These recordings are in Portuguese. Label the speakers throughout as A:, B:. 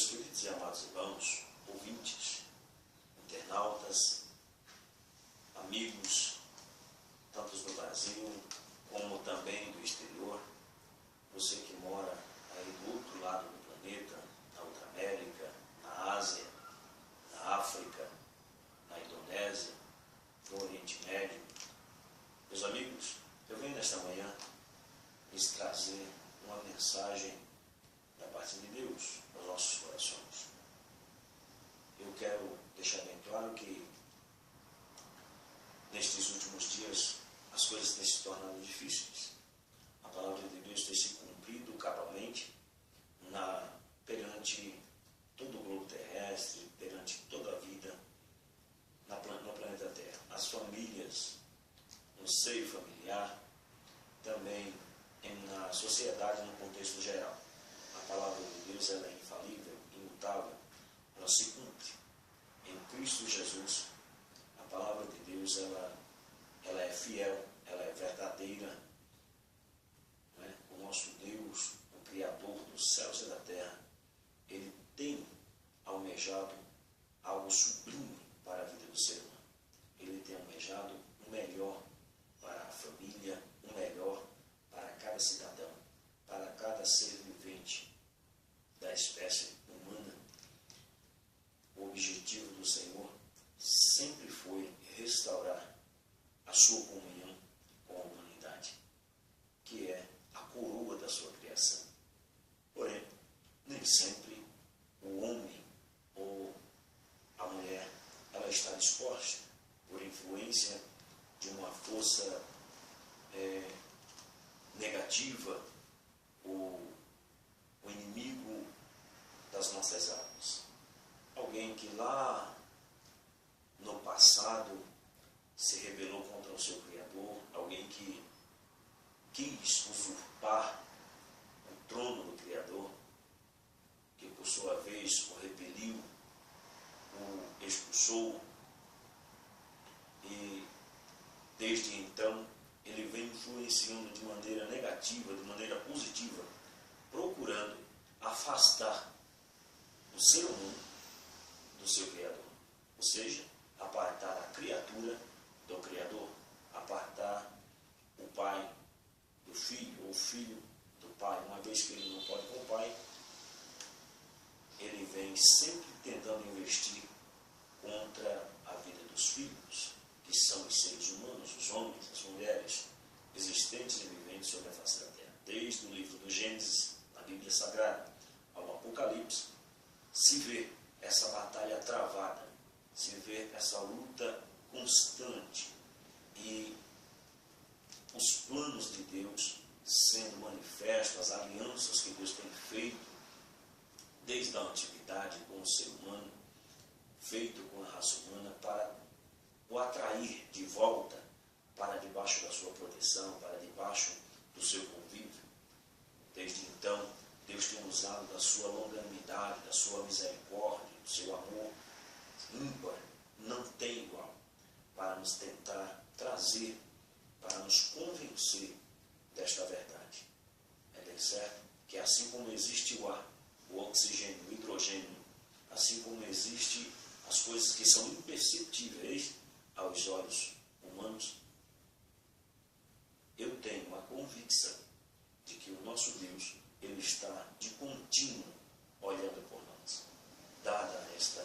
A: Meus queridos e amados irmãos, ouvintes, internautas, amigos, tantos do Brasil como também do exterior, você que mora aí do outro lado do planeta, na outra América, na Ásia, na África, na Indonésia, no Oriente Médio. Meus amigos, eu venho nesta manhã lhes trazer uma mensagem da parte de Deus aos nossos corações. Eu quero deixar bem claro que nestes últimos dias as coisas têm se tornado difíceis. A palavra de Deus tem se cumprido cabalmente perante todo o globo terrestre, perante toda a vida no planeta Terra. As famílias, no seio familiar, também na sociedade, no contexto geral. A palavra de Deus ela é infalível, imutável, ela se cumpre. Em Cristo Jesus, a palavra de Deus ela é fiel, ela é verdadeira. Não é? O nosso Deus, o Criador dos céus e da terra, ele tem almejado algo sublime para a vida do ser humano. Ele tem almejado o melhor para a família, o melhor para cada cidadão, para cada ser vivente da espécie humana. O objetivo do Senhor sempre foi restaurar a sua comunhão com a humanidade, que é a coroa da sua criação. Porém, nem sempre o homem ou a mulher ela está disposta, por influência de uma força negativa, o inimigo das nossas almas. Alguém que lá no passado se rebelou contra o seu Criador, alguém que quis usurpar o trono do Criador, que por sua vez o repeliu, o expulsou, e desde então ele vem influenciando de maneira negativa, de maneira positiva, procurando afastar o ser humano do seu Criador. Ou seja, apartar a criatura do Criador, apartar o pai do filho, ou o filho do pai. Uma vez que ele não pode com o pai, ele vem sempre tentando investir contra a vida dos filhos, que são os seres humanos, os homens, as mulheres, existentes e viventes sobre a face da terra. Desde o livro do Gênesis, na Bíblia Sagrada, ao Apocalipse, se vê essa batalha travada, se vê essa luta constante e os planos de Deus sendo manifestos, as alianças que Deus tem feito desde a antiguidade com o ser humano, feito com a raça humana para o atrair de volta para debaixo da sua proteção, para debaixo do seu convívio. Desde então, Deus tem usado da sua longanimidade, da sua misericórdia, do seu amor ímpar, não tem igual, para nos tentar trazer, para nos convencer desta verdade. É bem certo que assim como existe o ar, o oxigênio, o hidrogênio, assim como existem as coisas que são imperceptíveis aos olhos humanos, eu tenho a convicção de que o nosso Deus, ele está de contínuo olhando por nós. Dada esta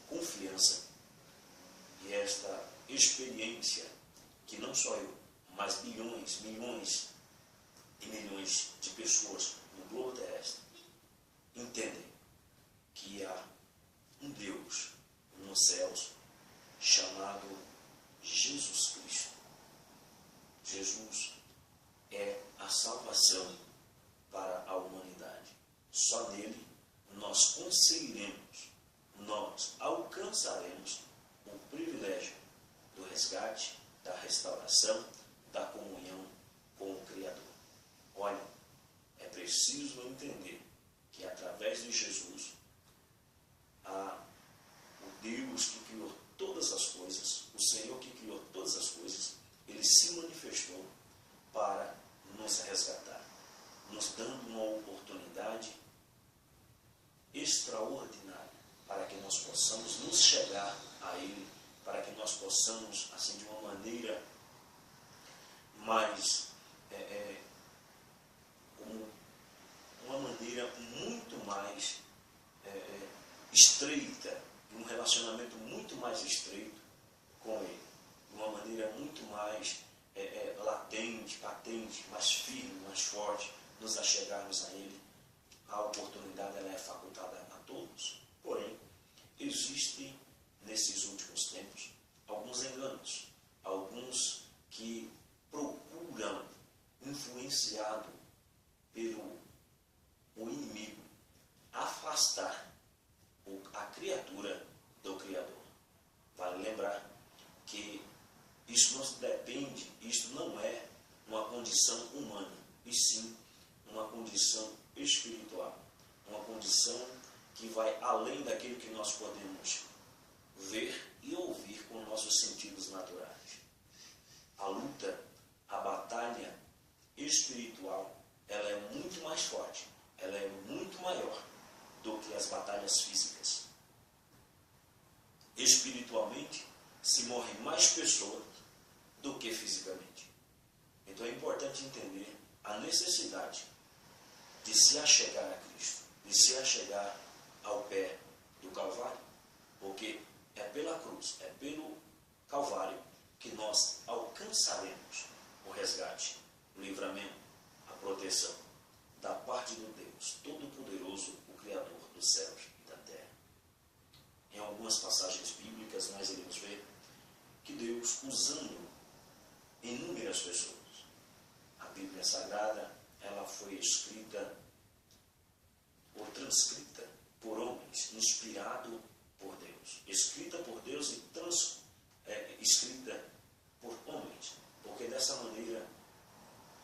A: confiança e esta experiência que não só eu, mas bilhões, milhões e milhões de pessoas no globo terrestre entendem que há um Deus nos céus chamado Jesus Cristo. Jesus é a salvação para a humanidade. Só nele nós conseguiremos, nós alcançaremos o privilégio do resgate, da restauração, da comunhão com o Criador. Olha, é preciso entender que através de Jesus, o Deus que criou todas as coisas, o Senhor que criou todas as coisas, ele se manifestou para nos resgatar, nos dando uma oportunidade possamos nos chegar a Ele, para que nós possamos, assim, de uma maneira mais, uma maneira muito mais estreita, um relacionamento muito mais estreito com Ele, de uma maneira muito mais latente, patente, mais firme, mais forte, nos achegarmos a Ele. A oportunidade ela é facultada a todos, porém, existem nesses últimos tempos alguns enganos, alguns que procuram, influenciado pelo o inimigo, afastar a criatura do Criador. Vale lembrar que isso não depende, isso não é uma condição humana, e sim uma condição espiritual, uma condição que vai além daquilo que nós podemos ver e ouvir com nossos sentidos naturais. A luta, a batalha espiritual, ela é muito mais forte, ela é muito maior do que as batalhas físicas. Espiritualmente, se morrem mais pessoas do que fisicamente. Então é importante entender a necessidade de se achegar a Cristo, de se achegar ao pé do Calvário, porque é pela cruz, é pelo Calvário que nós alcançaremos o resgate, o livramento, a proteção da parte do Deus Todo-Poderoso, o Criador dos céus e da terra. Em algumas passagens bíblicas nós iremos ver que Deus, usando inúmeras pessoas, a Bíblia Sagrada, ela foi escrita ou transcrita por homens, inspirado por Deus, escrita por Deus e escrita por homens, porque dessa maneira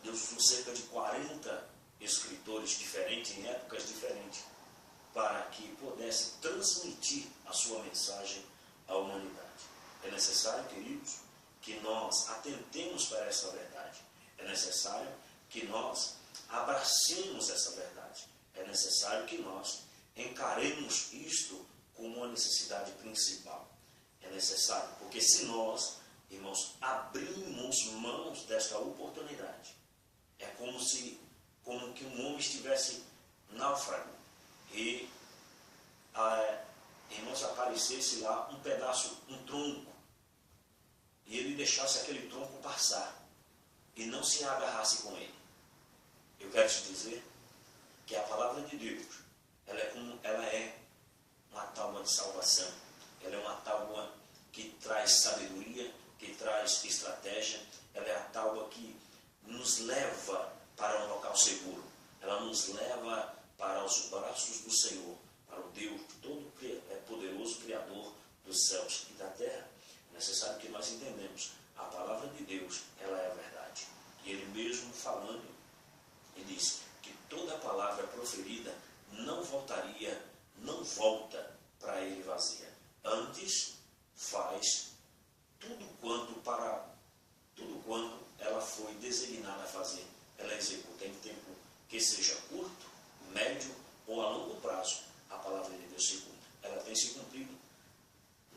A: Deus usou cerca de 40 escritores diferentes, em épocas diferentes, para que pudesse transmitir a sua mensagem à humanidade. É necessário, queridos, que nós atentemos para essa verdade. É necessário que nós abracemos essa verdade. É necessário que nós encaremos isto como uma necessidade principal. É necessário, porque se nós, irmãos, abrimos mãos desta oportunidade, é como que um homem estivesse náufrago e irmãos, aparecesse lá um pedaço, um tronco, e ele deixasse aquele tronco passar e não se agarrasse com ele. Eu quero te dizer que a palavra de Deus, ela é uma tábua de salvação, ela é uma tábua que traz sabedoria, que traz estratégia, ela é a tábua que nos leva para um local seguro, ela nos leva para os braços do Senhor, para o Deus Todo-Poderoso, Criador dos céus e da terra. É necessário que nós entendamos, a palavra de Deus, ela é a verdade. E Ele mesmo falando, Ele diz que toda palavra proferida não volta para Ele vazia. Antes, faz tudo quanto ela foi designada a fazer. Ela executa em tempo que seja curto, médio ou a longo prazo. A palavra de Deus se cumpre. Ela tem se cumprido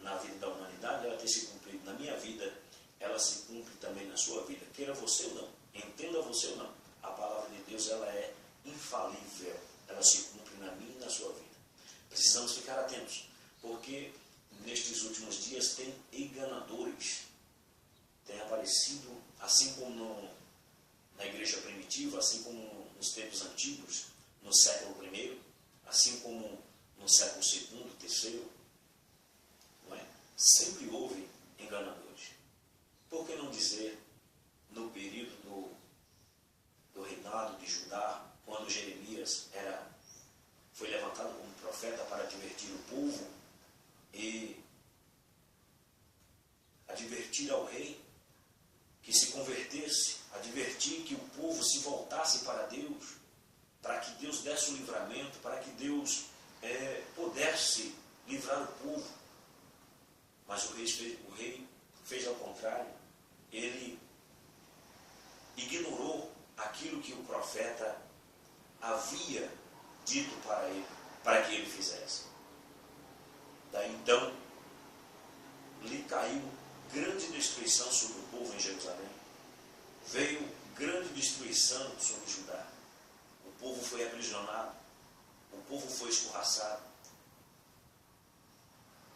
A: na vida da humanidade, ela tem se cumprido na minha vida, ela se cumpre também na sua vida. Queira você ou não, entenda você ou não, a palavra de Deus, ela é infalível. Ela se cumpre na minha e na sua vida. Precisamos ficar atentos, porque nestes últimos dias tem enganadores, tem aparecido, assim como na igreja primitiva, assim como nos tempos antigos, no século I, assim como no século II, III, não é? Sempre houve enganadores. Por que não dizer no período do reinado de Judá, quando Jeremias foi levantado como profeta para advertir o povo e advertir ao rei que se convertesse, advertir que o povo se voltasse para Deus, para que Deus desse o livramento, para que Deus pudesse livrar o povo. Mas o rei fez ao contrário. Ele ignorou aquilo que o profeta havia dito para ele, para que ele fizesse. Daí então, lhe caiu grande destruição sobre o povo em Jerusalém. Veio grande destruição sobre Judá. O povo foi aprisionado. O povo foi escorraçado.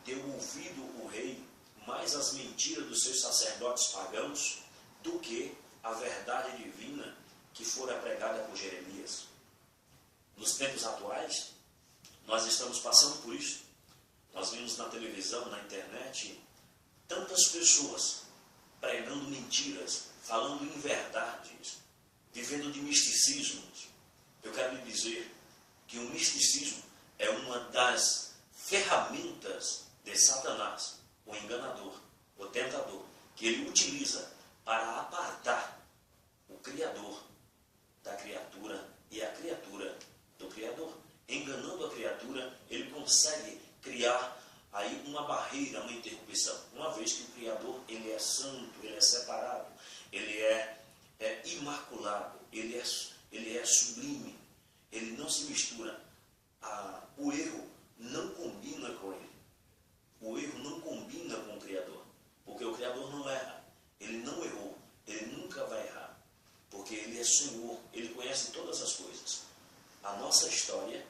A: Deu ouvido o rei mais às mentiras dos seus sacerdotes pagãos do que a verdade divina que fora pregada por Jeremias. Nos tempos atuais, nós estamos passando por isso. Nós vimos na televisão, na internet, tantas pessoas pregando mentiras, falando inverdades, vivendo de misticismos. Eu quero lhe dizer que o misticismo é uma das ferramentas de Satanás, o enganador, o tentador, que ele utiliza para apartar o Criador da criatura e a criatura do Criador. Enganando a criatura, ele consegue criar aí uma barreira, uma interrupção. Uma vez que o Criador, ele é santo, ele é separado, ele é imaculado, ele é sublime, ele não se mistura. O erro não combina com ele. O erro não combina com o Criador, porque o Criador não erra. Ele não errou, ele nunca vai errar, porque ele é Senhor, ele conhece todas as coisas. A nossa história,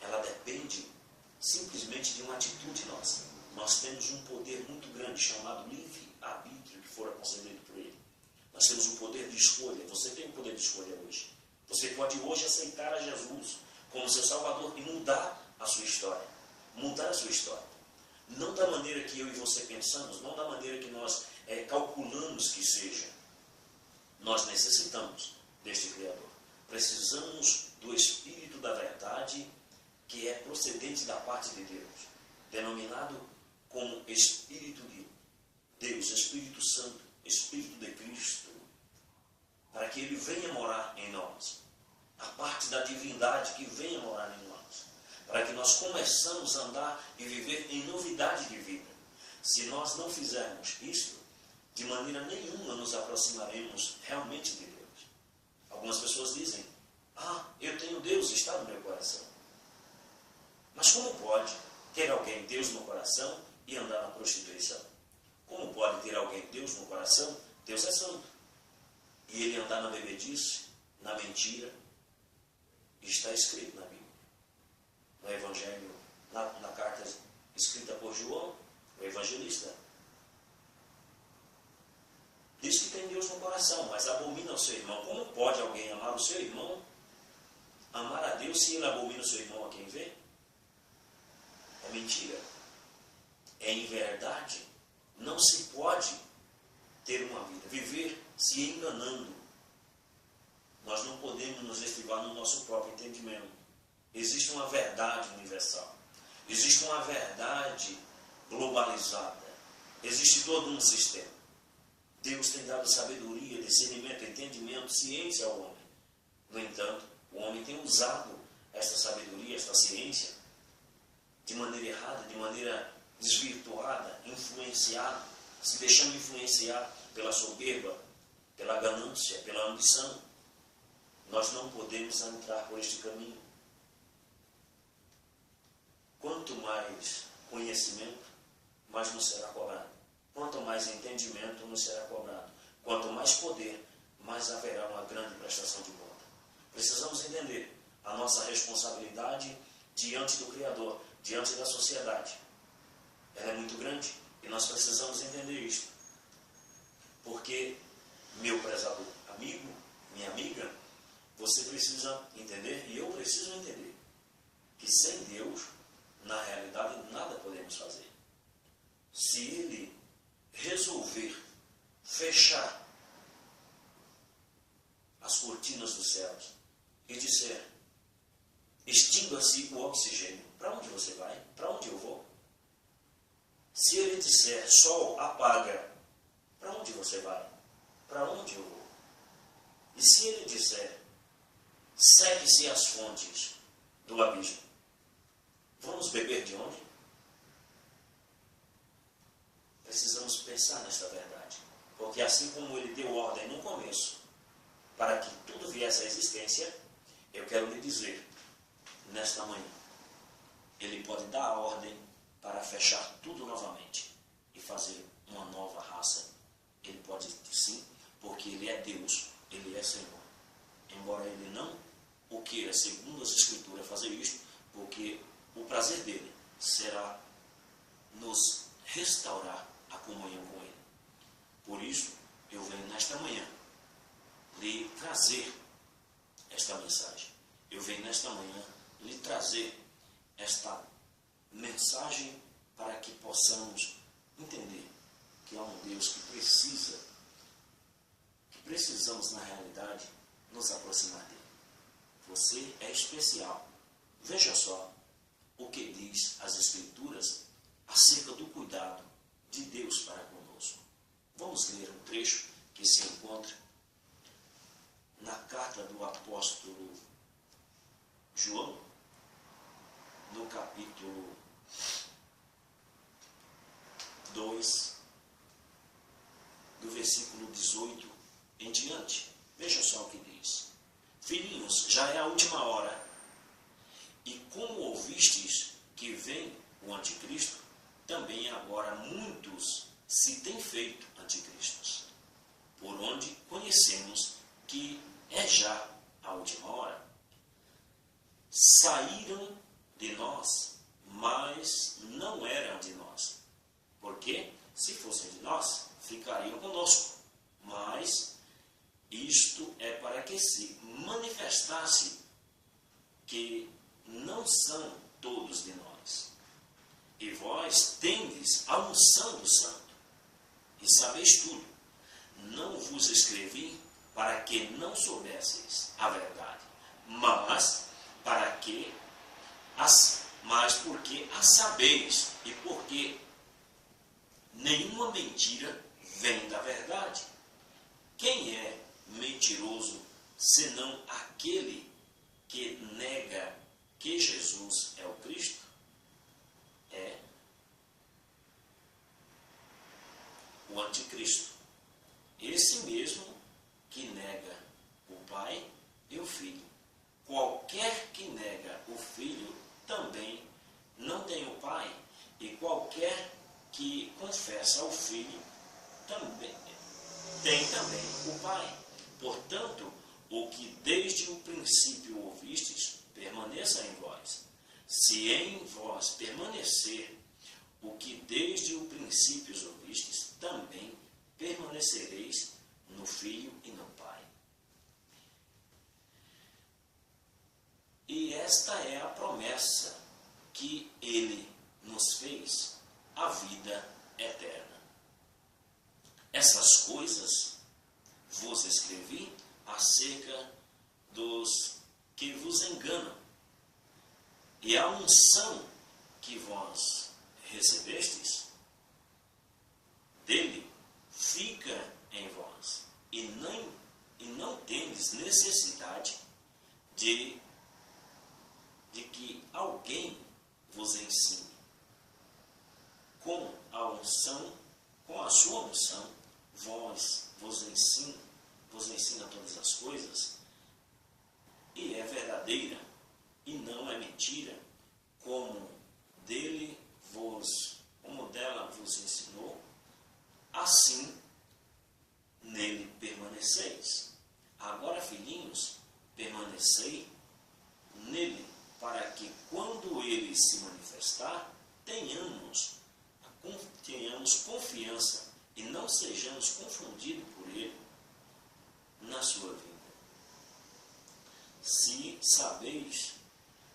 A: ela depende simplesmente de uma atitude nossa. Nós temos um poder muito grande chamado livre-arbítrio que fora concedido por ele. Nós temos um poder de escolha. Você tem o poder de escolha hoje. Você pode hoje aceitar a Jesus como seu Salvador e mudar a sua história. Mudar a sua história. Não da maneira que eu e você pensamos, não da maneira que nós calculamos que seja. Nós necessitamos deste Criador. Precisamos do Espírito da verdade que é procedente da parte de Deus, denominado como Espírito de Deus, Espírito Santo, Espírito de Cristo, para que ele venha morar em nós. A parte da divindade que venha morar em nós, para que nós começamos a andar e viver em novidade de vida. Se nós não fizermos isto, de maneira nenhuma nos aproximaremos realmente de Deus. Algumas pessoas dizem, eu tenho Deus, está no meu coração. Mas como pode ter alguém Deus no coração e andar na prostituição? Como pode ter alguém Deus no coração? Deus é santo. E ele andar na bebedice, na mentira? Está escrito na Bíblia. No Evangelho, na carta escrita por João, o evangelista. Diz que tem Deus no coração, mas abomina o seu irmão. Como pode alguém amar o seu irmão, amar a Deus, se ele abomina o seu irmão a quem vê? É mentira. É inverdade. Não se pode ter uma vida, viver se enganando. Nós não podemos nos estribar no nosso próprio entendimento. Existe uma verdade universal. Existe uma verdade globalizada. Existe todo um sistema. Deus tem dado sabedoria, discernimento, entendimento, ciência ao homem. No entanto, o homem tem usado esta sabedoria, esta ciência, de maneira errada, de maneira desvirtuada, influenciada, se deixando influenciar pela soberba, pela ganância, pela ambição. Nós não podemos entrar por este caminho. Quanto mais conhecimento, mais nos será cobrado. Quanto mais entendimento, nos será cobrado. Quanto mais poder, mais haverá uma grande prestação de conta. Precisamos entender a nossa responsabilidade diante do Criador, diante da sociedade. Ela é muito grande e nós precisamos entender isto. Porque, meu prezado amigo, minha amiga, você precisa entender, e eu preciso entender, que sem Deus, na realidade, nada podemos fazer. Se Ele resolver fechar as cortinas dos céus e disser, extinga-se o oxigênio, para onde você vai? Para onde eu vou? Se Ele disser, sol, apaga, para onde você vai? Para onde eu vou? E se Ele disser, segue-se as fontes do abismo, vamos beber de onde? Precisamos pensar nesta verdade. Porque assim como Ele deu ordem no começo, para que tudo viesse à existência, eu quero lhe dizer, nesta manhã, Ele pode dar a ordem para fechar tudo novamente e fazer uma nova raça. Ele pode sim, porque Ele é Deus, Ele é Senhor. Embora Ele não o queira, segundo as Escrituras, fazer isto, porque o prazer dele será nos restaurar a comunhão com Ele. Por isso, eu venho nesta manhã lhe trazer esta mensagem. Eu venho nesta manhã lhe trazer esta mensagem para que possamos entender que há um Deus que precisamos na realidade nos aproximar dele. Você é especial. Veja só o que diz as Escrituras acerca do cuidado de Deus para conosco. Vamos ler um trecho que se encontra na carta do apóstolo João, no capítulo 2, do versículo 18 em diante. Veja só o que diz. Filhinhos, já é a última hora, e como ouvistes que vem o anticristo, também agora muitos se têm feito anticristos, por onde conhecemos que é já a última hora. Saíram de nós, mas não eram de nós, porque se fossem de nós, ficariam conosco. Mas isto é para que se manifestasse que não são todos de nós. E vós tendes a unção do Santo, e sabeis tudo. Não vos escrevi para que não soubesseis a verdade, mas porque a sabeis, e porque nenhuma mentira vem da verdade. Quem é mentiroso, senão aquele que nega que Jesus é o Cristo? É o anticristo. Esse mesmo que nega o Pai e o Filho. Qualquer que nega o Filho também não tem o Pai, e qualquer que confessa o Filho também tem também o Pai. Portanto, o que desde o princípio ouvistes, permaneça em vós. Se em vós permanecer o que desde o princípio ouvistes, também permanecereis no Filho e no Pai. E esta é a promessa que Ele nos fez, a vida eterna. Essas coisas vos escrevi acerca dos que vos enganam. E a unção que vós recebestes dele fica em vós, e não tendes necessidade de que alguém vos ensine. Com a sua unção, vos ensina todas as coisas, e é verdadeira, e não é mentira, como dela vos ensinou, assim nele permaneceis. Agora, filhinhos, permanecei nele, para que quando ele se manifestar, tenhamos confiança e não sejamos confundidos por ele na sua vida. Se sabeis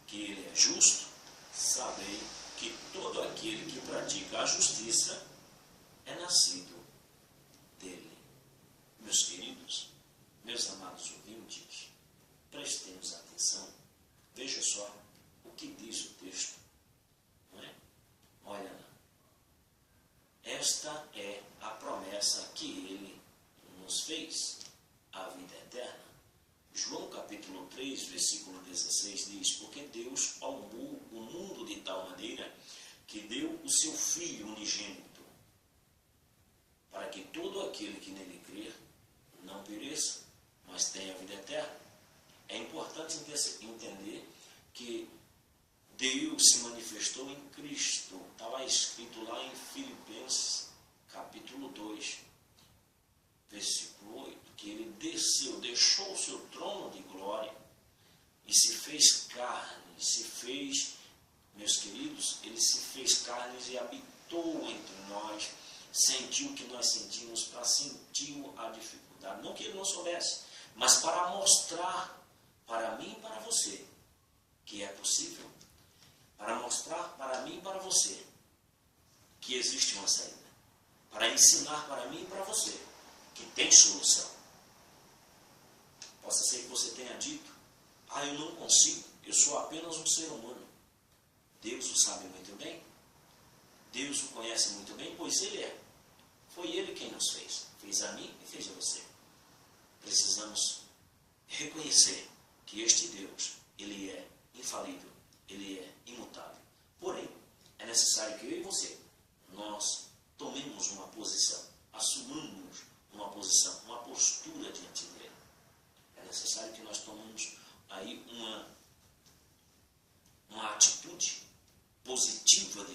A: que ele é justo, sabei que todo aquele que pratica a justiça é nascido dele. Meus queridos, meus amados ouvintes, prestemos atenção. Veja só o que diz o texto. Não é? Olha lá. Esta é a promessa que ele nos fez, a vida eterna. João capítulo 3, versículo 16 diz: porque Deus amou o mundo de tal maneira que deu o seu Filho unigênito, para que todo aquele que nele crer não pereça, mas tenha a vida eterna. É importante entender que Deus se manifestou em Cristo. Está lá escrito lá em Filipenses, capítulo 2, versículo 8, que ele desceu, deixou o seu trono de glória e se fez carne, meus queridos, ele se fez carne e habitou entre nós, sentiu o que nós sentimos, sentiu a dificuldade, não que ele não soubesse, mas para mostrar para mim e para você que é possível, para mostrar para mim e para você que existe uma saída, para ensinar para mim e para você que tem solução. Possa ser que você tenha dito: eu não consigo, eu sou apenas um ser humano. Deus o sabe muito bem, Deus o conhece muito bem, pois Ele é. Foi Ele quem nos fez. Fez a mim e fez a você. Precisamos reconhecer que este Deus, Ele é infalível, Ele é imutável. Porém, é necessário que eu e você, nós tomemos uma posição, assumamos uma posição, uma postura diante dele. É necessário que nós tomemos aí uma atitude positiva diante